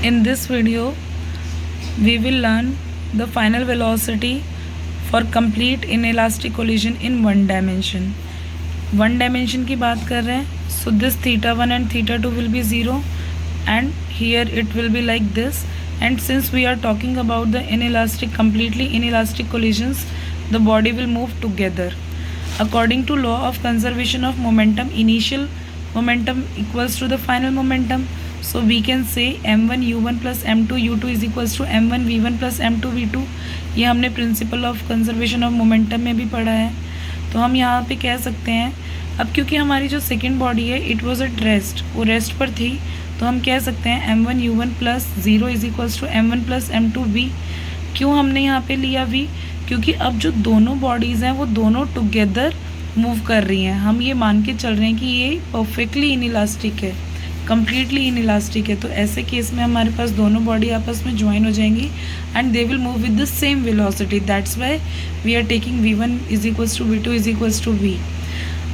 In this video, we will learn the final velocity for complete inelastic collision in one dimension. One dimension की बात कर रहे हैं. So this θ1 and θ2 will be 0 and here it will be like this. And since we are talking about the completely inelastic collisions, the body will move together. According to law of conservation of momentum, initial momentum equals to the final momentum. So we can say m1 u1 plus m2 u2 is equals to m1 v1 plus m2 v2. ये हमने principle of conservation of momentum में भी पढ़ा है. तो हम यहाँ पे कह सकते हैं, अब क्योंकि हमारी जो सेकेंड बॉडी है इट वॉज एट रेस्ट, वो रेस्ट पर थी, तो हम कह सकते हैं m1 u1 plus 0 is equals to m1 plus m2 v. क्यों हमने यहाँ पे लिया v? क्योंकि अब जो दोनों बॉडीज़ हैं वो दोनों टुगेदर मूव कर रही हैं. हम ये मान के चल रहे हैं कि ये परफेक्टली इनइलास्टिक है, कम्प्लीटली इनइलास्टिक है. तो ऐसे केस में हमारे पास दोनों बॉडी आपस में ज्वाइन हो जाएंगी and they will move with the same velocity. That's why we are taking v1 is equals to v2 is equals to v.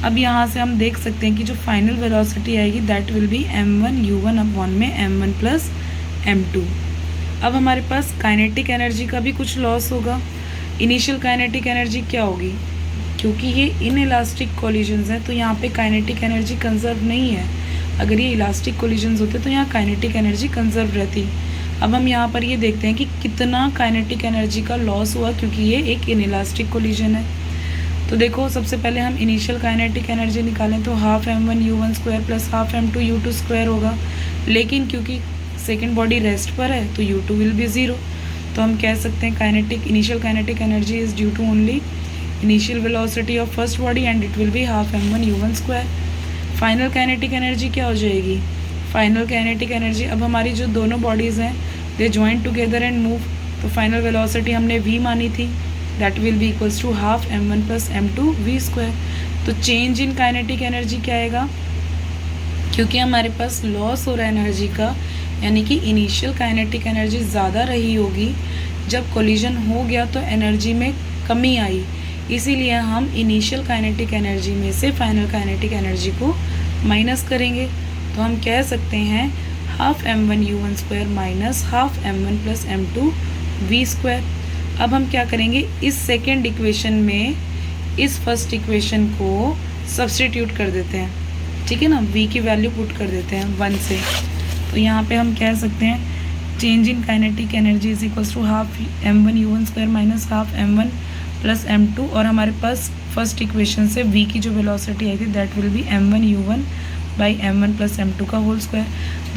अब यहाँ से हम देख सकते हैं कि जो फाइनल वेलोसिटी आएगी that will be m1 u1 upon में m1 प्लस m2. अब हमारे पास काइनेटिक एनर्जी का भी कुछ लॉस होगा. इनिशियल काइनेटिक एनर्जी क्या होगी? क्योंकि ये इनइलास्टिक कोलिजन्स हैं तो यहाँ पे काइनेटिक एनर्जी कंजर्व नहीं है. अगर ये इलास्टिक कोलिजन्स होते तो यहाँ काइनेटिक एनर्जी कंजर्व रहती. अब हम यहाँ पर ये देखते हैं कि कितना काइनेटिक एनर्जी का लॉस हुआ क्योंकि ये एक इनइलास्टिक कोलिजन है. तो देखो, सबसे पहले हम इनिशियल काइनेटिक एनर्जी निकालें तो half m1 u1 square plus half m2 u2 square होगा. लेकिन क्योंकि सेकेंड बॉडी रेस्ट पर है तो u2 विल बी 0. तो हम कह सकते हैं initial kinetic energy is due to only initial velocity of first body and it will be half m1 u1 square. Final kinetic energy क्या हो जाएगी? फाइनल काइनेटिक एनर्जी, अब हमारी जो दोनों बॉडीज़ हैं they join together and move, तो final velocity हमने v मानी थी, that will be equals to half m1 plus m2 v square. तो चेंज इन काइनेटिक एनर्जी क्या आएगा? क्योंकि हमारे पास लॉस हो रहा है एनर्जी का, यानी कि इनिशियल काइनेटिक एनर्जी ज़्यादा रही होगी, जब कोलिजन हो गया तो एनर्जी में कमी आई, इसीलिए हम इनिशियल काइनेटिक एनर्जी में से फाइनल काइनेटिक एनर्जी को माइनस करेंगे. तो हम कह सकते हैं half m1 u1 square minus half m1 plus m2 v square. अब हम क्या करेंगे, इस सेकेंड इक्वेशन में इस फर्स्ट इक्वेशन को सब्सटीट्यूट कर देते हैं, ठीक है ना. v की वैल्यू पुट कर देते हैं 1 से. तो यहाँ पे हम कह सकते हैं change in kinetic energy is equals to half m1 u1 square minus half m1 plus m2. और हमारे पास फर्स्ट इक्वेशन से v की जो वेलोसिटी आई थी that will be m1 u1 by m1 plus m2 का होल स्क्वायर.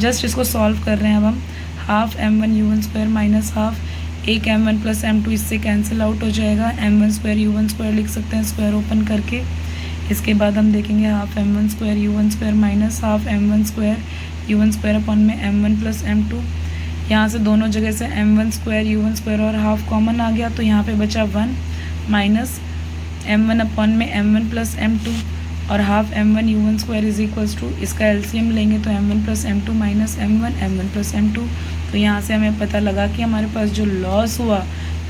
जस्ट इसको सॉल्व कर रहे हैं. अब हम half m1 u1 square minus half एक m1 प्लस m2 इससे कैंसिल आउट हो जाएगा. m1 स्क्वायर u1 स्क्वायर लिख सकते हैं स्क्वायर ओपन करके. इसके बाद हम देखेंगे half m1 square u1 square minus half m1 square u1 square upon में m1 प्लस m2. यहाँ से दोनों जगह से m1 स्क्वायर u1 स्क्वायर और हाफ कॉमन आ गया, तो यहाँ पे बचा 1 माइनस m1 अपॉन में m1 प्लस m2 और half m1 u1 square is equals to, इसका एलसीएम लेंगे तो m1 plus m2 minus m1 plus m2. तो यहाँ से हमें पता लगा कि हमारे पास जो लॉस हुआ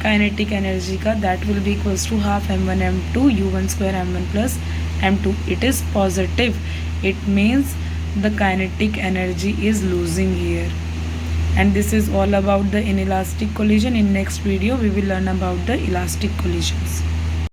काइनेटिक एनर्जी का that will be equals to half m1 m2 u1 square m1 plus m2. It is positive, it means the kinetic energy is losing here. And this is all about the inelastic collision. In next video we will learn about the elastic collisions.